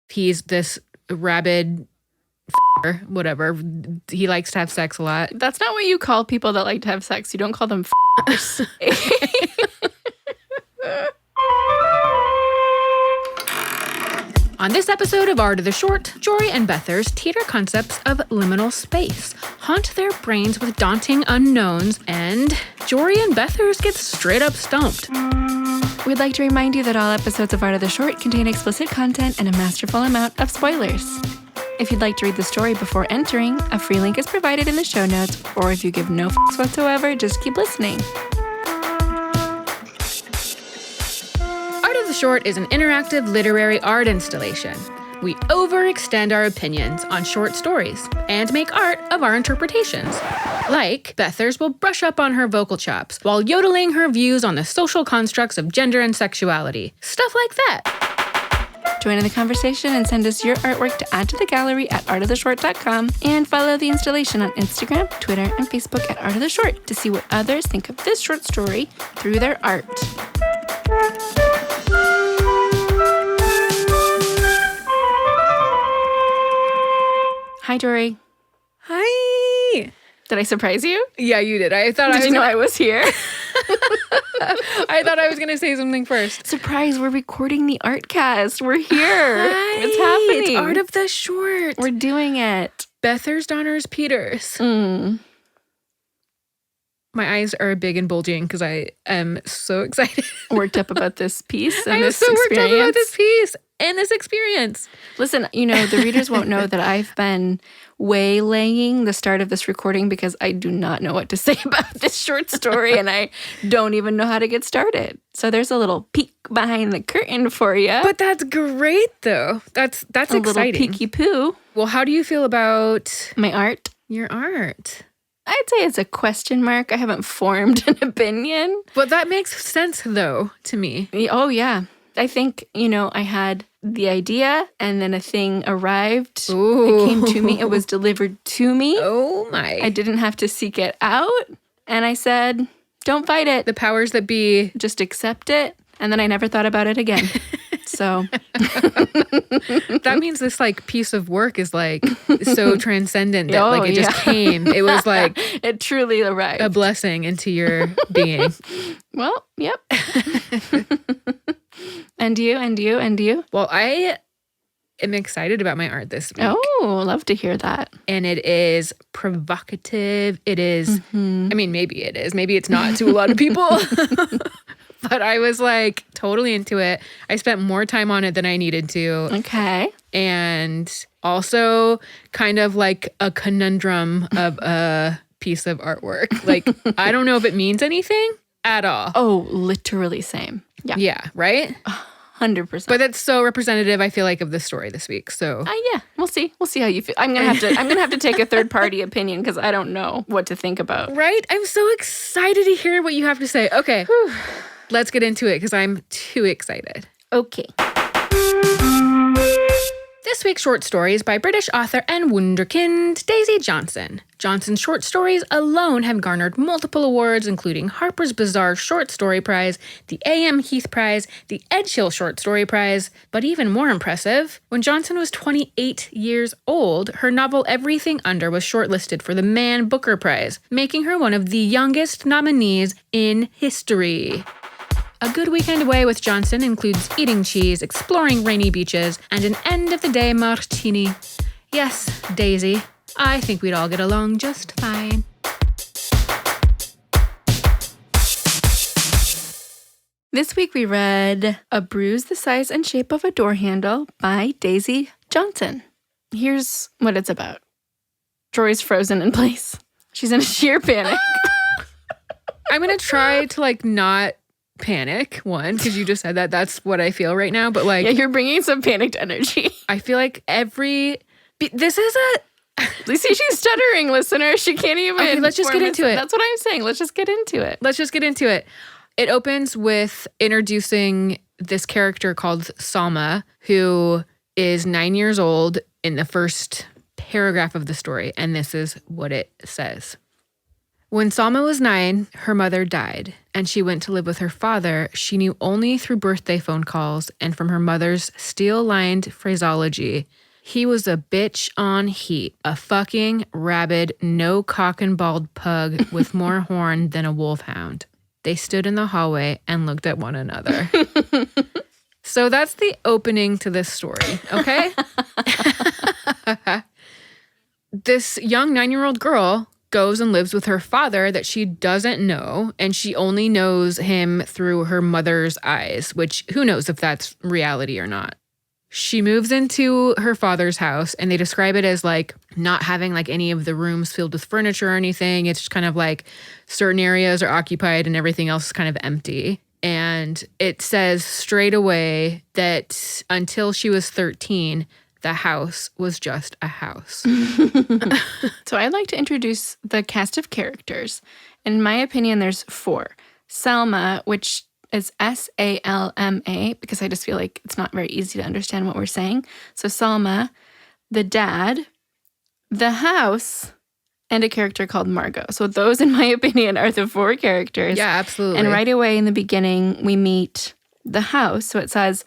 He's this rabid whatever. He likes to have sex a lot. That's not what you call people that like to have sex. You don't call them f***ers. On this episode of Art of the Short, Jori and Bethers teeter concepts of liminal space, haunt their brains with daunting unknowns, and Jori and Bethers get straight up stumped. We'd like to remind you that all episodes of Art of the Short contain explicit content and a masterful amount of spoilers. If you'd like to read the story before entering, a free link is provided in the show notes, or if you give no f***s whatsoever, just keep listening. Art of the Short is an interactive literary art installation. We overextend our opinions on short stories and make art of our interpretations. Like, Bethers will brush up on her vocal chops while yodeling her views on the social constructs of gender and sexuality. Stuff like that. Join in the conversation and send us your artwork to add to the gallery at artoftheshort.com, and follow the installation on Instagram, Twitter, and Facebook at Art of the Short to see what others think of this short story through their art. Hi, Jori. Hi! Did I surprise you? Yeah, you did. Did you know I was here? I thought I was going to say something first. Surprise, we're recording the Artcast. We're here. Hi, it's happening. It's Art of the Short. We're doing it. Bethers, Donners, Peters. My eyes are big and bulging because I am so excited. Worked up about this piece and I'm this so experience. worked up about this piece and this experience. Listen, the readers won't know that I've been waylaying the start of this recording because I do not know what to say about this short story and I don't even know how to get started. So there's a little peek behind the curtain for you. But that's great, though. That's exciting. A little peeky poo. Well, how do you feel about my art? Your art? I'd say it's a question mark. I haven't formed an opinion. But that makes sense, though, to me. Oh, yeah. I think, I had the idea and then a thing arrived. Ooh. It came to me. It was delivered to me. Oh, my. I didn't have to seek it out. And I said, don't fight it. The powers that be. Just accept it. And then I never thought about it again. So that means this piece of work is so transcendent that it just came. It was it truly arrived. A blessing into your being. Well, yep. And you? Well, I am excited about my art this week. Oh, love to hear that. And it is provocative. It is, I mean, maybe it is. Maybe it's not to a lot of people. But I was totally into it. I spent more time on it than I needed to. Okay. And also kind of like a conundrum of a piece of artwork. I don't know if it means anything at all. Oh, literally same. Yeah. Yeah, right? 100%. But that's so representative, I feel of the story this week. So yeah, we'll see. We'll see how you feel. I'm gonna have to take a third party opinion because I don't know what to think about. Right? I'm so excited to hear what you have to say. Okay. Whew. Let's get into it because I'm too excited. Okay. This week's short story is by British author and wunderkind Daisy Johnson. Johnson's short stories alone have garnered multiple awards, including Harper's Bazaar Short Story Prize, the A.M. Heath Prize, the Edgehill Short Story Prize. But even more impressive, when Johnson was 28 years old, her novel Everything Under was shortlisted for the Man Booker Prize, making her one of the youngest nominees in history. A good weekend away with Johnson includes eating cheese, exploring rainy beaches, and an end-of-the-day martini. Yes, Daisy, I think we'd all get along just fine. This week we read A Bruise the Size and Shape of a Door Handle by Daisy Johnson. Here's what it's about. Jori's frozen in place. She's in a sheer panic. I'm going to try to not panic, one, because you just said that. That's what I feel right now. But yeah, you're bringing some panicked energy. I feel this is You see, she's stuttering, listener. She can't even. Okay, let's just get into it. That's what I'm saying. Let's just get into it. It opens with introducing this character called Salma, who is 9 years old in the first paragraph of the story. And this is what it says. When Salma was 9, her mother died, and she went to live with her father. She knew only through birthday phone calls and from her mother's steel-lined phraseology. He was a bitch on heat, a fucking rabid, no cock and bald pug with more horn than a wolfhound. They stood in the hallway and looked at one another. So that's the opening to this story, okay? This young 9-year-old girl goes and lives with her father that she doesn't know, and she only knows him through her mother's eyes, which who knows if that's reality or not. She moves into her father's house, and they describe it as like not having like any of the rooms filled with furniture or anything. It's just kind of like certain areas are occupied and everything else is kind of empty. And it says straight away that until she was 13, the house was just a house. So I'd like to introduce the cast of characters. In my opinion, there's 4. Salma, which is Salma, because I just feel like it's not very easy to understand what we're saying. So Salma, the dad, the house, and a character called Margot. So those, in my opinion, are the 4 characters. Yeah, absolutely. And right away in the beginning, we meet the house. So it says,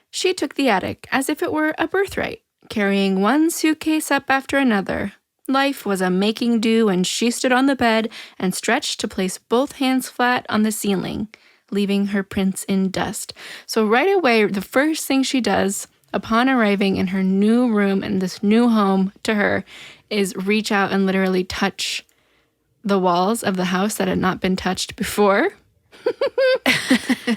she took the attic as if it were a birthright, carrying one suitcase up after another. Life was a making do, and she stood on the bed and stretched to place both hands flat on the ceiling, leaving her prints in dust. So right away, the first thing she does upon arriving in her new room and this new home to her is reach out and literally touch the walls of the house that had not been touched before.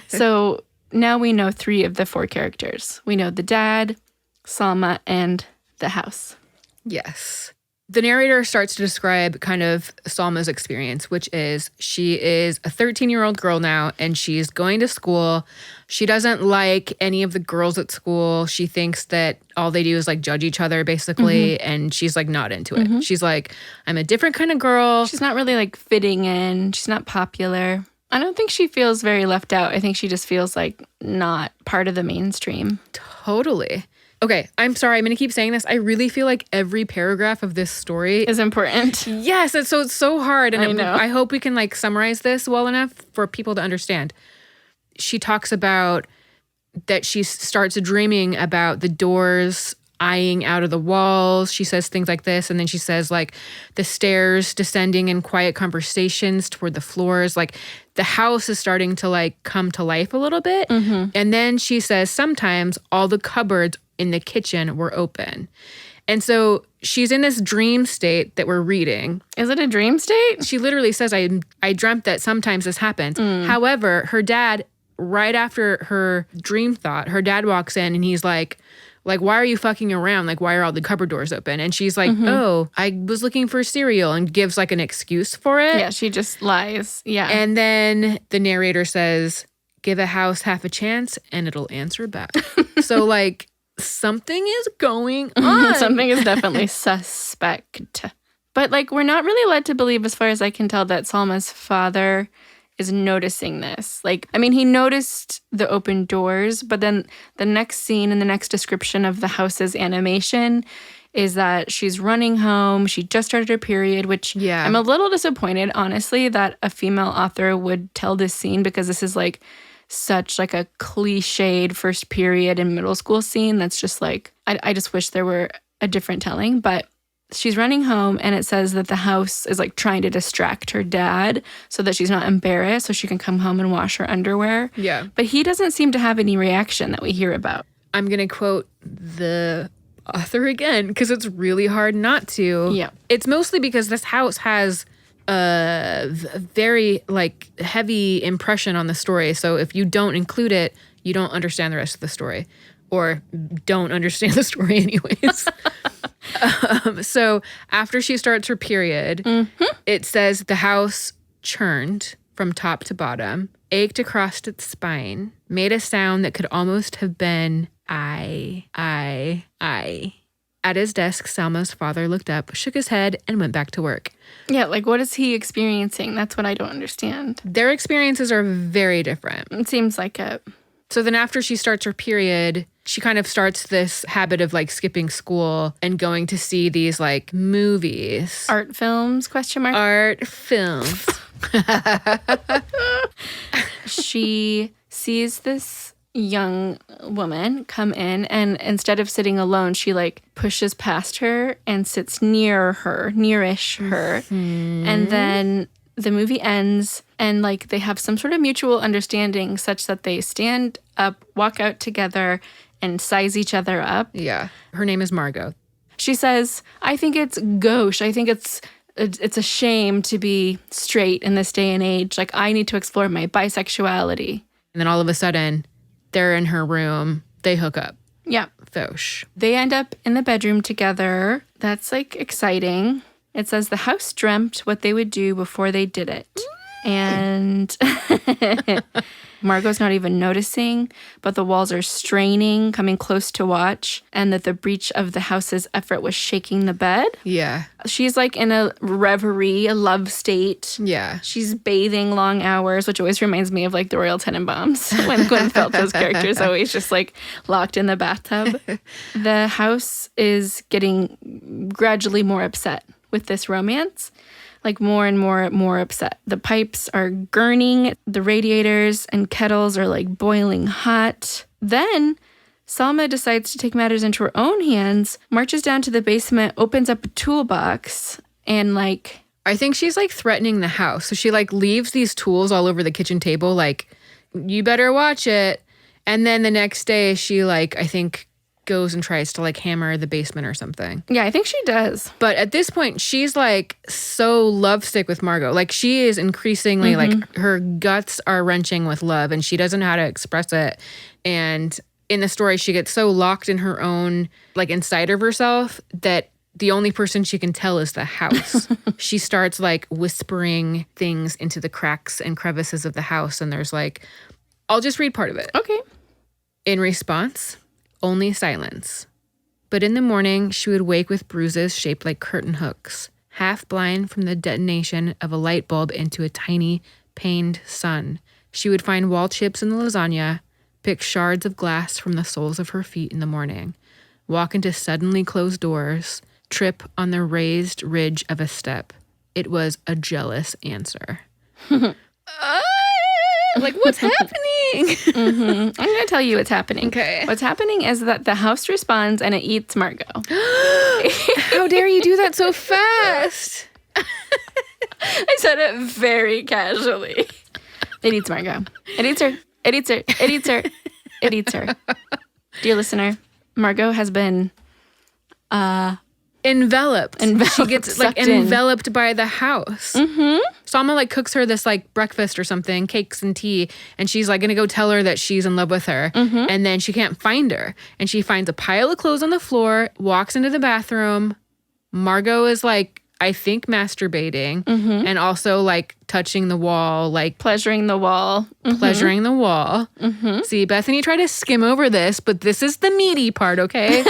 So now we know 3 of the 4 characters. We know the dad, Salma, and the house. Yes. The narrator starts to describe kind of Salma's experience, which is she is a 13-year-old girl now, and she's going to school. She doesn't like any of the girls at school. She thinks that all they do is like judge each other, basically, and she's like not into it. She's like, I'm a different kind of girl. She's not really like fitting in. She's not popular. I don't think she feels very left out. I think she just feels like not part of the mainstream. Totally. Okay, I'm sorry. I'm going to keep saying this. I really feel like every paragraph of this story Is important. Yes, it's so hard. And I know. I hope we can like summarize this well enough for people to understand. She talks about that she starts dreaming about the doors eyeing out of the walls. She says things like this. And then she says like the stairs descending in quiet conversations toward the floors. Like the house is starting to like come to life a little bit. And then she says sometimes all the cupboards in the kitchen were open. And so she's in this dream state that we're reading. Is it a dream state? She literally says, I dreamt that sometimes this happens. However, her dad, right after her dream thought, her dad walks in and he's like, why are you fucking around? Like, why are all the cupboard doors open? And she's like, oh, I was looking for cereal, and gives like an excuse for it. Yeah, she just lies. Yeah. And then the narrator says, give a house half a chance and it'll answer back. So like something is going on. Something is definitely suspect. But like we're not really led to believe, as far as I can tell, that Salma's father is noticing this. Like, I mean, he noticed the open doors, but then the next scene and the next description of the house's animation is that she's running home. She just started her period, which I'm a little disappointed, honestly, that a female author would tell this scene, because this is like such like a cliched first period in middle school scene. That's just like, I just wish there were a different telling. But she's running home, and it says that the house is like trying to distract her dad so that she's not embarrassed, so she can come home and wash her underwear. Yeah. But he doesn't seem to have any reaction that we hear about. I'm going to quote the author again, because it's really hard not to. Yeah. It's mostly because this house has a very like heavy impression on the story. So if you don't include it, you don't understand the rest of the story, or don't understand the story anyways. So after she starts her period, it says the house churned from top to bottom, ached across its spine, made a sound that could almost have been I. At his desk, Salma's father looked up, shook his head, and went back to work. Yeah, like what is he experiencing? That's what I don't understand. Their experiences are very different. It seems like it. So then after she starts her period, she kind of starts this habit of like skipping school and going to see these like movies. Art films, question mark? Art films. She sees this young woman come in, and instead of sitting alone, she like pushes past her and sits nearish her. And then the movie ends, and like they have some sort of mutual understanding such that they stand up, walk out together, and size each other up. Yeah. Her name is Margot. She says, I think it's gauche. I think it's a shame to be straight in this day and age. Like, I need to explore my bisexuality. And then all of a sudden, they're in her room. They hook up. Yeah. Thosh. They end up in the bedroom together. That's like exciting. It says the house dreamt what they would do before they did it. And Margot's not even noticing, but the walls are straining, coming close to watch, and that the breach of the house's effort was shaking the bed. Yeah. She's like in a reverie, a love state. Yeah. She's bathing long hours, which always reminds me of like the Royal Tenenbaums when Gwyneth Paltrow's character is always just like locked in the bathtub. The house is getting gradually more upset with this romance. Like more and more upset. The pipes are gurning, the radiators and kettles are like boiling hot. Then Salma decides to take matters into her own hands, marches down to the basement, opens up a toolbox, and like... I think she's like threatening the house. So she like leaves these tools all over the kitchen table, like, you better watch it. And then the next day she like, I think, goes and tries to like hammer the basement or something. Yeah, I think she does. But at this point, she's like so lovesick with Margot. Like she is increasingly like her guts are wrenching with love and she doesn't know how to express it. And in the story, she gets so locked in her own, like inside of herself that the only person she can tell is the house. She starts like whispering things into the cracks and crevices of the house. And there's like, I'll just read part of it. Okay. In response, only silence. But in the morning, she would wake with bruises shaped like curtain hooks, half blind from the detonation of a light bulb into a tiny, pained sun. She would find wall chips in the lasagna, pick shards of glass from the soles of her feet in the morning, walk into suddenly closed doors, trip on the raised ridge of a step. It was a jealous answer. Like, what's happening? I'm going to tell you what's happening. Okay. What's happening is that the house responds and it eats Margot. How dare you do that so fast? I said it very casually. It eats Margot. It eats her. It eats her. It eats her. It eats her. Dear listener, Margot has been... Enveloped. She gets like sucked in. enveloped by the house. Salma like cooks her this like breakfast or something, cakes and tea, and she's like gonna go tell her that she's in love with her. And then she can't find her. And she finds a pile of clothes on the floor, walks into the bathroom. Margot is like, I think masturbating and also like touching the wall, like pleasuring the wall. pleasuring the wall. See, Bethany tried to skim over this, but this is the meaty part, okay?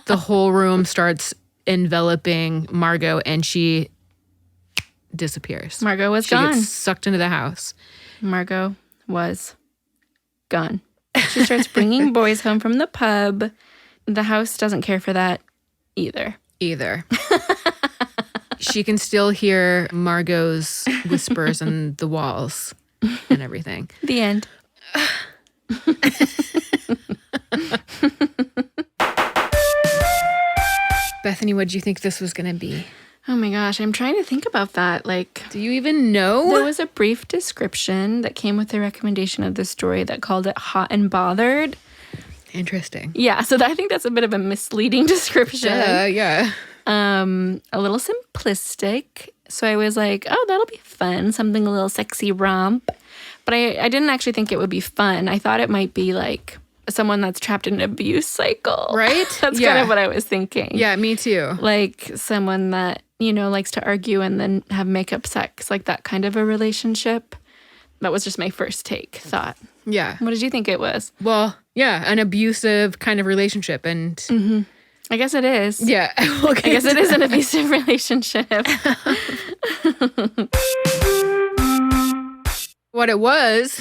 The whole room starts enveloping Margot and she disappears. Margot was she gone. gets sucked into the house. Margot was gone. She starts bringing boys home from the pub. The house doesn't care for that either. She can still hear Margot's whispers in the walls and everything. The end. Bethany, what did you think this was going to be? Oh my gosh, I'm trying to think about that. Like, Do you even know? there was a brief description that came with the recommendation of the story that called it hot and bothered. Interesting. Yeah, so I think that's a bit of a misleading description. Yeah. A little simplistic. So I was like, oh, that'll be fun. Something a little sexy romp. But I didn't actually think it would be fun. I thought it might be like someone that's trapped in an abuse cycle. Right? That's kind of what I was thinking. Yeah, me too. Like someone that, you know, likes to argue and then have makeup sex. Like that kind of a relationship. That was just my first thought. Yeah. What did you think it was? Well, yeah, an abusive kind of relationship. And I guess it is. yeah. I guess it is an abusive relationship. What it was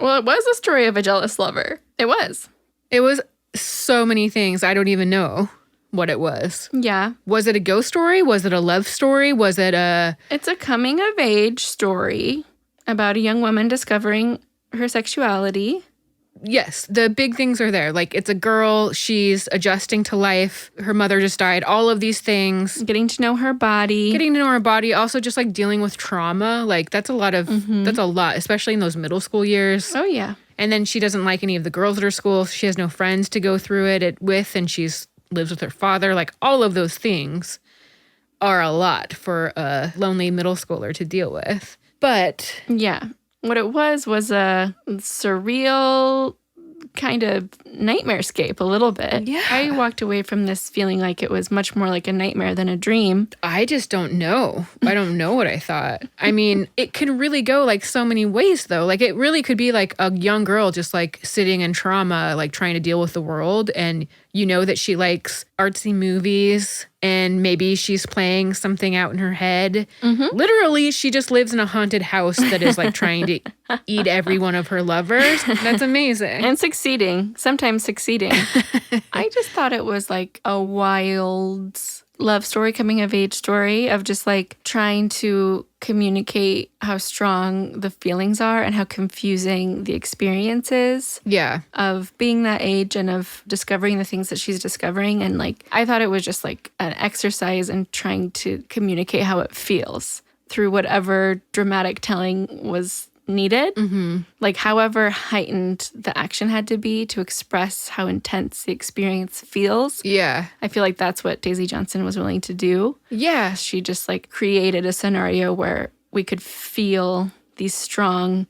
Well, it was a story of a jealous lover. It was. It was so many things. I don't even know what it was. Yeah. Was it a ghost story? Was it a love story? Was it a... It's a coming of age story about a young woman discovering her sexuality. Yes, the big things are there. Like, it's a girl, she's adjusting to life, her mother just died, all of these things. Getting to know her body. Getting to know her body, also just like dealing with trauma. Like, that's a lot, especially in those middle school years. Oh, yeah. And then she doesn't like any of the girls at her school. She has no friends to go through it with, and she's lives with her father. Like, all of those things are a lot for a lonely middle schooler to deal with. But... yeah. What it was a surreal kind of nightmarescape a little bit. Yeah. I walked away from this feeling like it was much more like a nightmare than a dream. I just don't know. I don't know what I thought. I mean, it can really go like so many ways though. Like it really could be like a young girl just like sitting in trauma, like trying to deal with the world. And you know that she likes artsy movies and maybe she's playing something out in her head. Mm-hmm. Literally, she just lives in a haunted house that is like trying to eat every one of her lovers. That's amazing. And succeeding, sometimes succeeding. I just thought it was like a wild love story, coming of age story of just like trying to communicate how strong the feelings are and how confusing the experience is. Yeah. Of being that age and of discovering the things that she's discovering. And like, I thought it was just like an exercise in trying to communicate how it feels through whatever dramatic telling was needed. Mm-hmm. Like however heightened the action had to be to express how intense the experience feels. Yeah. I feel like that's what Daisy Johnson was willing to do. Yeah. She just like created a scenario where we could feel these strong,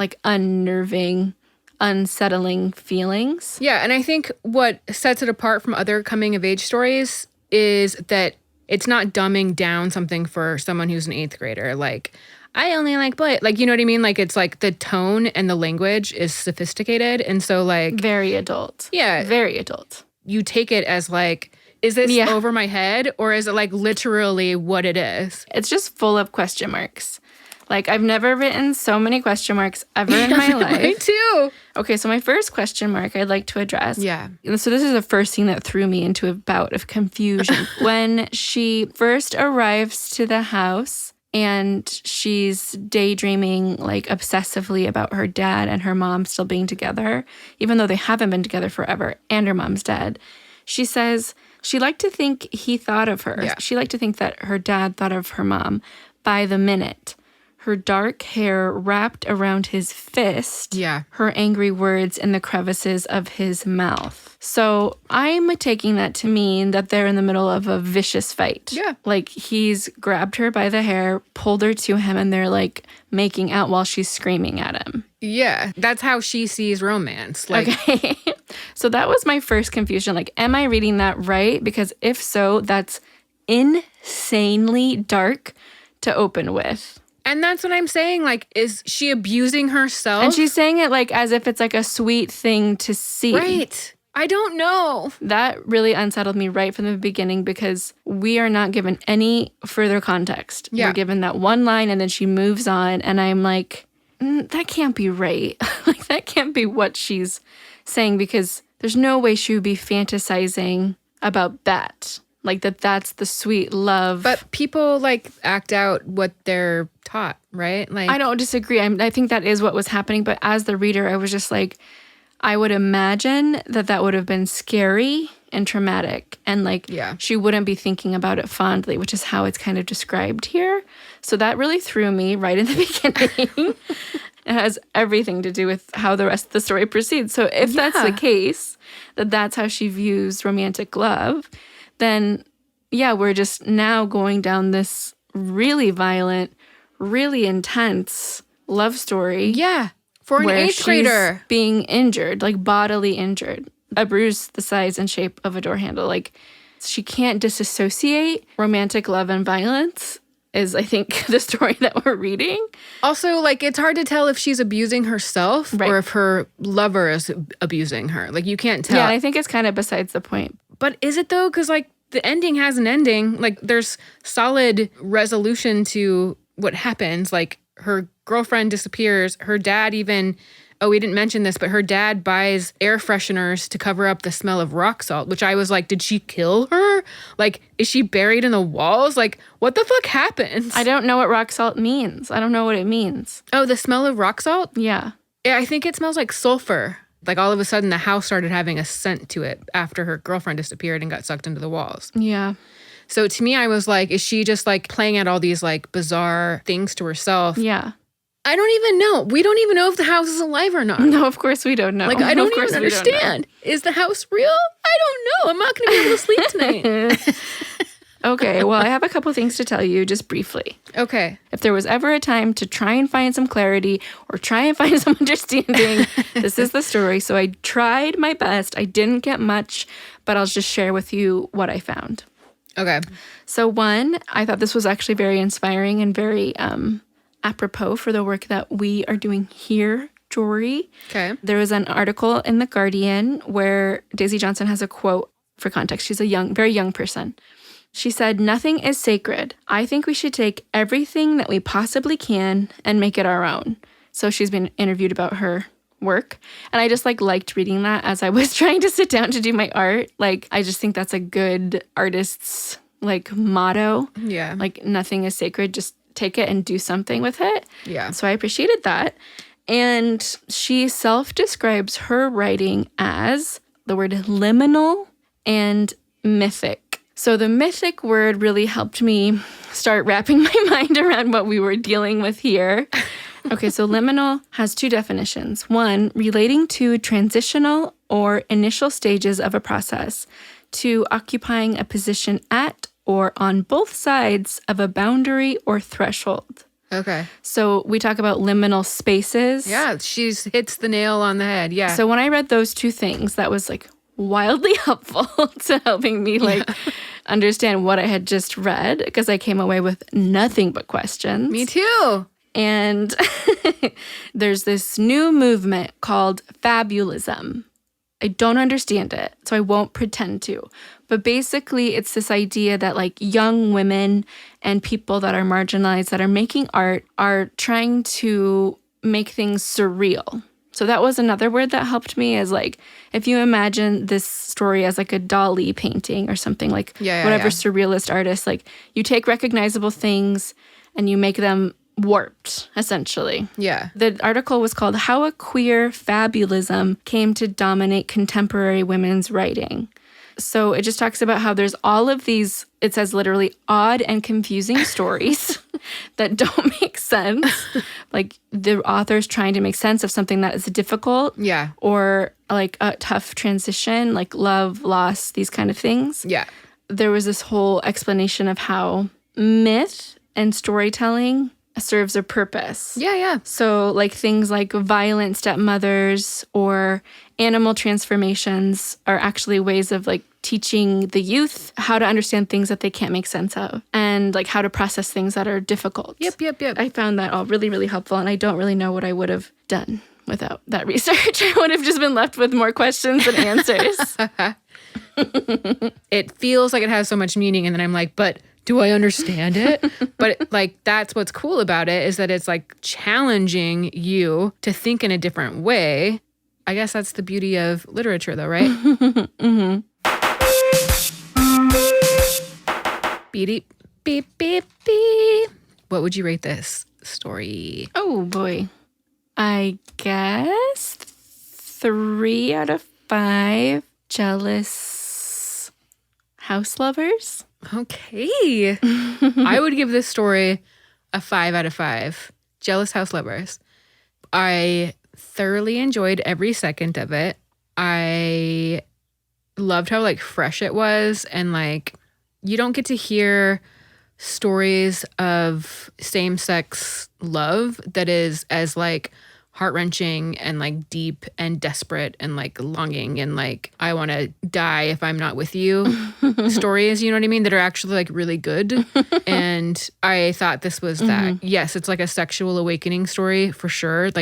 like unnerving, unsettling feelings. Yeah. And I think what sets it apart from other coming of age stories is that it's not dumbing down something for someone who's an 8th grader. Like, I only like boy. Like, you know what I mean? Like, it's like the tone and the language is sophisticated. And so, like... very adult. Yeah. Very adult. You take it as, like, is this over my head? Or is it, like, literally what it is? It's just full of question marks. Like, I've never written so many question marks ever in my life. Me too. Okay, so my first question mark I'd like to address. Yeah. So this is the first thing that threw me into a bout of confusion. When she first arrives to the house... and she's daydreaming like obsessively about her dad and her mom still being together, even though they haven't been together forever and her mom's dead. She says she liked to think he thought of her. Yeah. She liked to think that her dad thought of her mom by the minute. Her dark hair wrapped around his fist. Yeah. Her angry words in the crevices of his mouth. So I'm taking that to mean that they're in the middle of a vicious fight. Yeah. Like he's grabbed her by the hair, pulled her to him, and they're like making out while she's screaming at him. Yeah. That's how she sees romance. Like, okay. So that was my first confusion. Like, am I reading that right? Because if so, that's insanely dark to open with. And that's what I'm saying. Like, is she abusing herself? And she's saying it like as if it's like a sweet thing to see. Right. I don't know. That really unsettled me right from the beginning because we are not given any further context. Yeah. We're given that one line and then she moves on. And I'm like, that can't be right. Like, that can't be what she's saying because there's no way she would be fantasizing about that. Like that's the sweet love. But people like act out what they're taught, right? Like, I don't disagree. I think that is what was happening. But as the reader, I was just like, I would imagine that would have been scary and traumatic. And like, she wouldn't be thinking about it fondly, which is how it's kind of described here. So that really threw me right in the beginning. It has everything to do with how the rest of the story proceeds. So if that's the case, that's how she views romantic love, then we're just now going down this really violent, really intense love story. Yeah. For an 8th grader. Being injured, like bodily injured. A bruise the size and shape of a door handle. Like, she can't disassociate romantic love and violence is, I think, the story that we're reading. Also, like, it's hard to tell if she's abusing herself or if her lover is abusing her. Like, you can't tell. Yeah, I think it's kind of besides the point. But is it, though? Because, like, the ending has an ending. Like, there's solid resolution to what happens. Like, her girlfriend disappears. Her dad even Oh, we didn't mention this, but her dad buys air fresheners to cover up the smell of rock salt, which I was like, did she kill her? Like, is she buried in the walls? Like, what the fuck happens? I don't know what rock salt means. I don't know what it means. Oh, the smell of rock salt? Yeah. Yeah, I think it smells like sulfur. Like all of a sudden the house started having a scent to it after her girlfriend disappeared and got sucked into the walls. Yeah. So to me, I was like, is she just like playing out all these like bizarre things to herself? Yeah. I don't even know. We don't even know if the house is alive or not. No, of course we don't know. Like, I don't even understand. Is the house real? I don't know. I'm not going to be able to sleep tonight. Okay, well, I have a couple things to tell you just briefly. Okay. If there was ever a time to try and find some clarity or try and find some understanding, this is the story. So I tried my best. I didn't get much, but I'll just share with you what I found. Okay. So one, I thought this was actually very inspiring and very apropos for the work that we are doing here, Jori. Okay. There was an article in The Guardian where Daisy Johnson has a quote. For context, she's a very young person. She said, "Nothing is sacred. I think we should take everything that we possibly can and make it our own." So she's been interviewed about her work. And I just liked reading that as I was trying to sit down to do my art. Like, I just think that's a good artist's motto. Yeah. Like, nothing is sacred. Just take it and do something with it. Yeah. So I appreciated that. And she self-describes her writing as the word liminal and mythic. So the mythic word really helped me start wrapping my mind around what we were dealing with here. Okay, so liminal has two definitions. One, relating to transitional or initial stages of a process, to occupying a position at or on both sides of a boundary or threshold. Okay. So we talk about liminal spaces. Yeah, she hits the nail on the head. Yeah. So when I read those two things, that was wildly helpful to helping me understand what I had just read, because I came away with nothing but questions. Me too. And there's this new movement called fabulism. I don't understand it, so I won't pretend to. But basically, it's this idea that young women and people that are marginalized, that are making art, are trying to make things surreal. So that was another word that helped me, is if you imagine this story as a Dali painting or something, whatever surrealist artist, you take recognizable things and you make them warped, essentially. Yeah. The article was called "How a Queer Fabulism Came to Dominate Contemporary Women's Writing." So it just talks about how there's all of these, it says literally, odd and confusing stories that don't make sense. The author's trying to make sense of something that is difficult. Yeah. Or a tough transition, love, loss, these kind of things. Yeah. There was this whole explanation of how myth and storytelling serves a purpose. Yeah, yeah. So things like violent stepmothers or animal transformations are actually ways of teaching the youth how to understand things that they can't make sense of, and how to process things that are difficult. Yep. I found that all really, really helpful, and I don't really know what I would have done without that research. I would have just been left with more questions than answers. It feels like it has so much meaning, and then I'm like, but do I understand it? But that's what's cool about it, is that it's challenging you to think in a different way. I guess that's the beauty of literature, though, right? Mm-hmm. Beep, beep, beep, beep. What would you rate this story? Oh, boy. I guess 3 out of 5 jealous house lovers. Okay. I would give this story a 5 out of 5. Jealous house lovers. I thoroughly enjoyed every second of it. I loved how fresh it was, and you don't get to hear stories of same-sex love that is as heart-wrenching and deep and desperate and longing and I want to die if I'm not with you stories, you know what I mean, that are actually really good. And I thought this was that. Yes, it's a sexual awakening story for sure.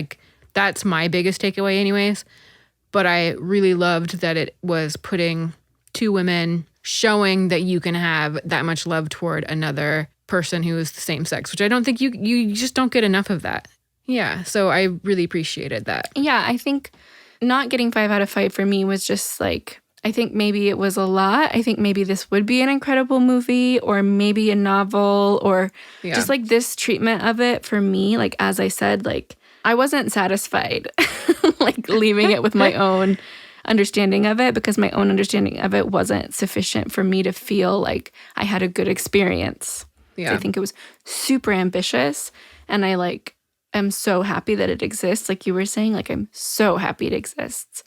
That's my biggest takeaway anyways. But I really loved that it was putting two women, showing that you can have that much love toward another person who is the same sex, which I don't think you just don't get enough of that. Yeah, so I really appreciated that. Yeah, I think not getting 5 out of 5 for me was just like, I think maybe it was a lot. I think maybe this would be an incredible movie or maybe a novel or just like this treatment of it for me. Like, as I said, like I wasn't satisfied like leaving it with my own understanding of it because my own understanding of it wasn't sufficient for me to feel like I had a good experience. Yeah. I think it was super ambitious and I like am so happy that it exists. Like you were saying, like I'm so happy it exists.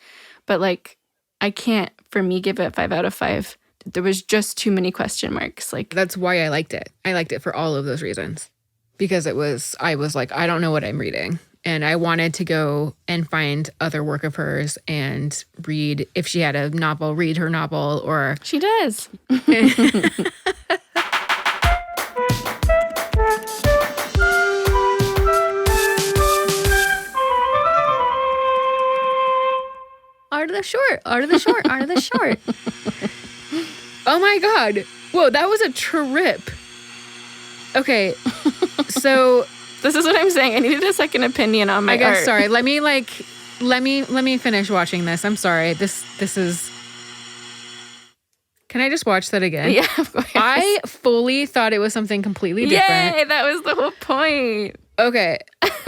But like I can't, for me, give it 5 out of 5. There was just too many question marks. Like that's why I liked it. I liked it for all of those reasons. Because I was like, I don't know what I'm reading. And I wanted to go and find other work of hers and read, if she had a novel, read her novel or... She does. Art of the short, art of the short, art of the short. Oh my God. Whoa, that was a trip. Okay, so... This is what I'm saying. I needed a second opinion on my art. Sorry. Let me finish watching this. I'm sorry. This is... Can I just watch that again? Yeah, of course. I fully thought it was something completely different. Yay, that was the whole point. Okay.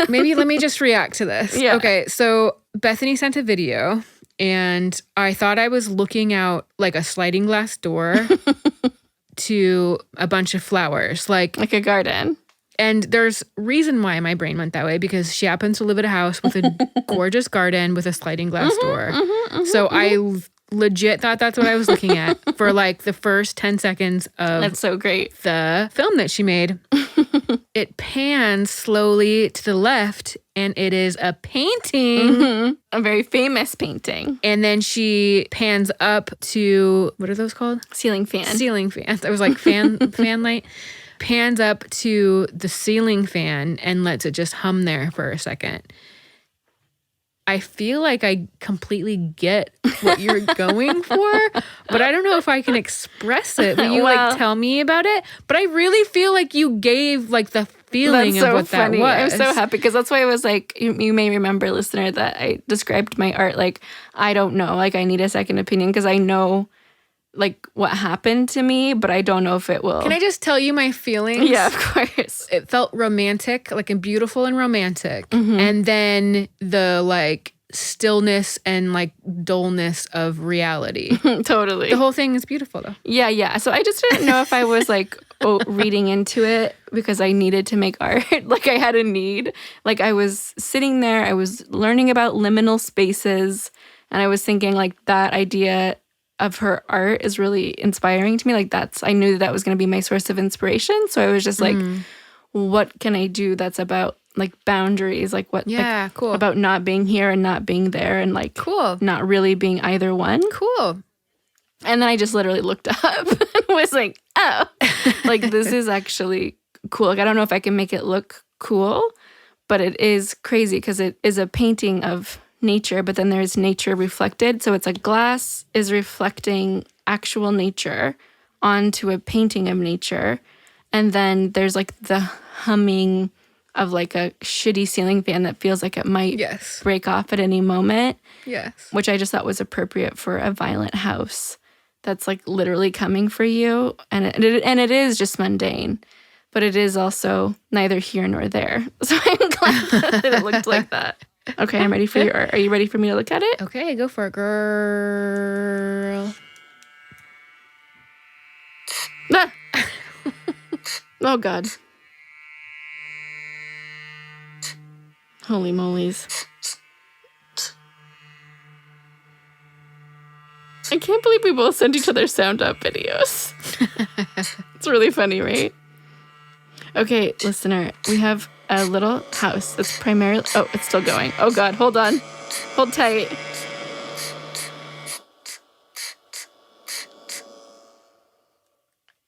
Maybe let me just react to this. Yeah. Okay, so Bethany sent a video and I thought I was looking out like a sliding glass door to a bunch of flowers. Like a garden. And there's reason why my brain went that way because she happens to live at a house with a gorgeous garden with a sliding glass door. So I legit thought that's what I was looking at for like the first 10 seconds of that's so great. The film that she made. It pans slowly to the left and it is a painting. A very famous painting. And then she pans up to, what are those called? Ceiling fan. Ceiling fans. I was like fan light. Pans up to the ceiling fan and lets it just hum there for a second. I feel like I completely get what you're going for, but I don't know if I can express it. Will you like tell me about it? But I really feel like you gave like the feeling of what that was. I'm so happy because that's why I was like, you may remember, listener, that I described my art like, I don't know, like I need a second opinion because I know like what happened to me, but I don't know if it will. Can I just tell you my feelings? Yeah, of course. It felt romantic, like beautiful and romantic. And then the like stillness and like dullness of reality. Totally. The whole thing is beautiful though. Yeah. So I just didn't know if I was like reading into it because I needed to make art. Like I had a need. Like I was sitting there, I was learning about liminal spaces, and I was thinking like that idea of her art is really inspiring to me. Like I knew that was going to be my source of inspiration. So I was just like, what can I do that's about like boundaries? Like what? Yeah, like, cool. About not being here and not being there and like not really being either one. Cool. And then I just literally looked up and was like, oh, like this is actually cool. Like I don't know if I can make it look cool, but it is crazy because it is a painting of nature, but then there's nature reflected. So it's like glass is reflecting actual nature onto a painting of nature. And then there's like the humming of like a shitty ceiling fan that feels like it might break off at any moment. Yes. Which I just thought was appropriate for a violent house that's like literally coming for you. And it is just mundane, but it is also neither here nor there. So I'm glad that it looked like that. Okay, I'm ready for your art. Are you ready for me to look at it? Okay, go for it, girl. Ah! Oh, God. Holy molies. I can't believe we both send each other sound up videos. It's really funny, right? Okay, listener, we have a little house that's primarily... Oh, it's still going. Oh, God, hold on. Hold tight.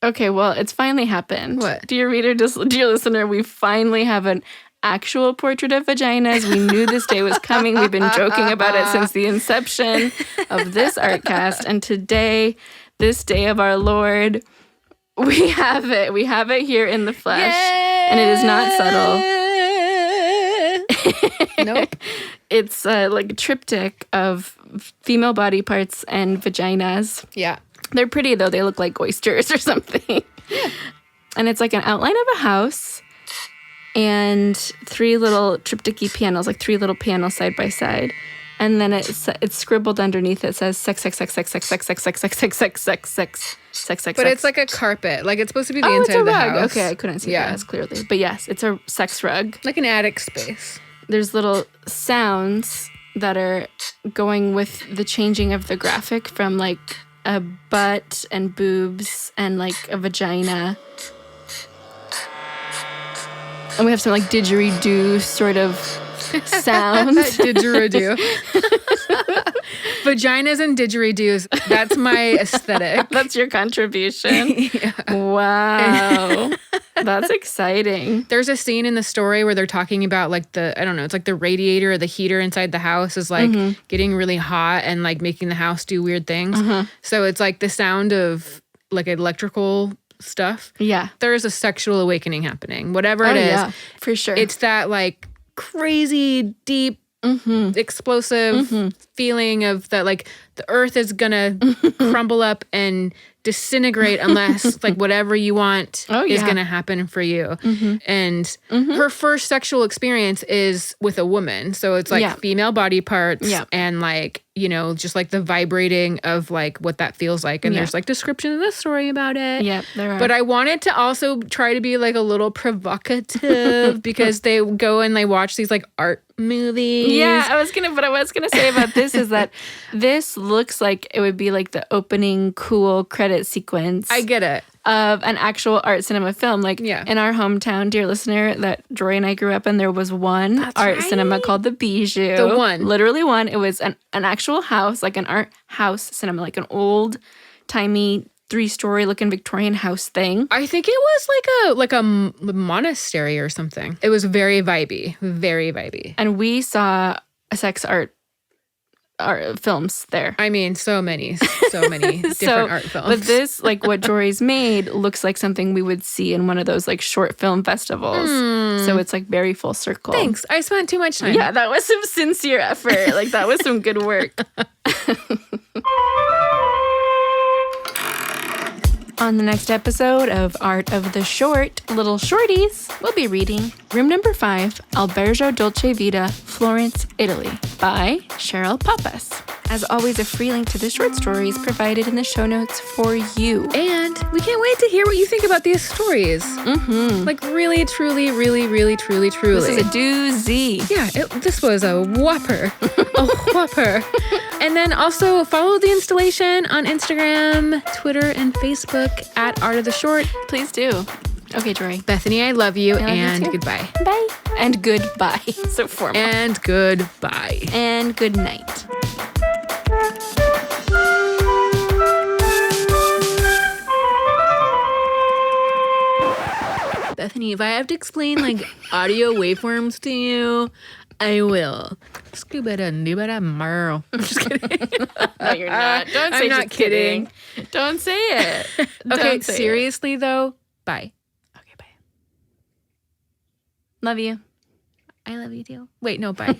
Okay, well, it's finally happened. What? Dear reader, dear listener, we finally have an actual portrait of vaginas. We knew this day was coming. We've been joking about it since the inception of this Artcast. And today, this day of our Lord, we have it. We have it here in the flesh. Yay! And it is not subtle. Nope. It's like a triptych of female body parts and vaginas. Yeah. They're pretty, though. They look like oysters or something. Yeah. And it's like an outline of a house and 3 little triptychy panels, like 3 little panels side by side. And then it's scribbled underneath. It says sex, sex, sex, sex, sex, sex, sex, sex, sex, sex, sex, sex, sex, sex, sex. But it's like a carpet. Like it's supposed to be the it's inside a of the rug. house. Okay, I couldn't see that as clearly. But yes, it's a sex rug. Like an attic space. There's little sounds that are going with the changing of the graphic from like a butt and boobs and like a vagina. And we have some like didgeridoo sort of sounds. Didgeridoo. Vaginas and didgeridoos. That's my aesthetic. That's your contribution. Wow. That's exciting. There's a scene in the story where they're talking about like it's like the radiator or the heater inside the house is like getting really hot and like making the house do weird things. So it's like the sound of like electrical stuff. Yeah. There's a sexual awakening happening. Whatever it is. Yeah, for sure. It's that like crazy, deep, explosive feeling of that like the earth is gonna crumble up and disintegrate unless like whatever you want is gonna happen for you. And her first sexual experience is with a woman. So it's like female body parts and like, you know, just like the vibrating of like what that feels like. And there's like description in the story about it. Yeah, there are. But I wanted to also try to be like a little provocative because they go and they watch these like art movies. Yeah, what I was gonna say about this is that this looks like it would be like the opening cool credit sequence. I get it. Of an actual art cinema film. Like in our hometown, dear listener, that Jori and I grew up in, there was one cinema called the Bijou. The one. Literally one. It was an actual house, like an art house cinema, like an old-timey 3-story looking Victorian house thing. I think it was like a monastery or something. It was very vibey. Very vibey. And we saw a sex art films there. I mean, so many different art films. But this, like what Jori's made, looks like something we would see in one of those like short film festivals. So it's like very full circle. Thanks. I spent too much time. Yeah, that was some sincere effort. Like that was some good work. On the next episode of Art of the Short, Little Shorties, we'll be reading Room Number 5, Albergo, Dolce, Vita, Florence, Italy, by Cheryl Pappas. As always, a free link to the short stories provided in the show notes for you. And we can't wait to hear what you think about these stories. Like really, truly, really, really, truly, truly. This is a doozy. Yeah, this was a whopper. A whopper. And then also follow the installation on Instagram, Twitter, and Facebook at Art of the Short. Please do. Okay, Jori. Bethany, I love you, I love you and too. goodbye. Bye. And goodbye. So formal. And goodbye. And good night. Bethany, if I have to explain like audio waveforms to you, I will. Scuba da merle. I'm just kidding. No, you're not. Don't say I'm not just kidding. kidding. Don't say it. Okay, seriously though, bye. Okay, bye. Love you. I love you too. Wait, no, bye.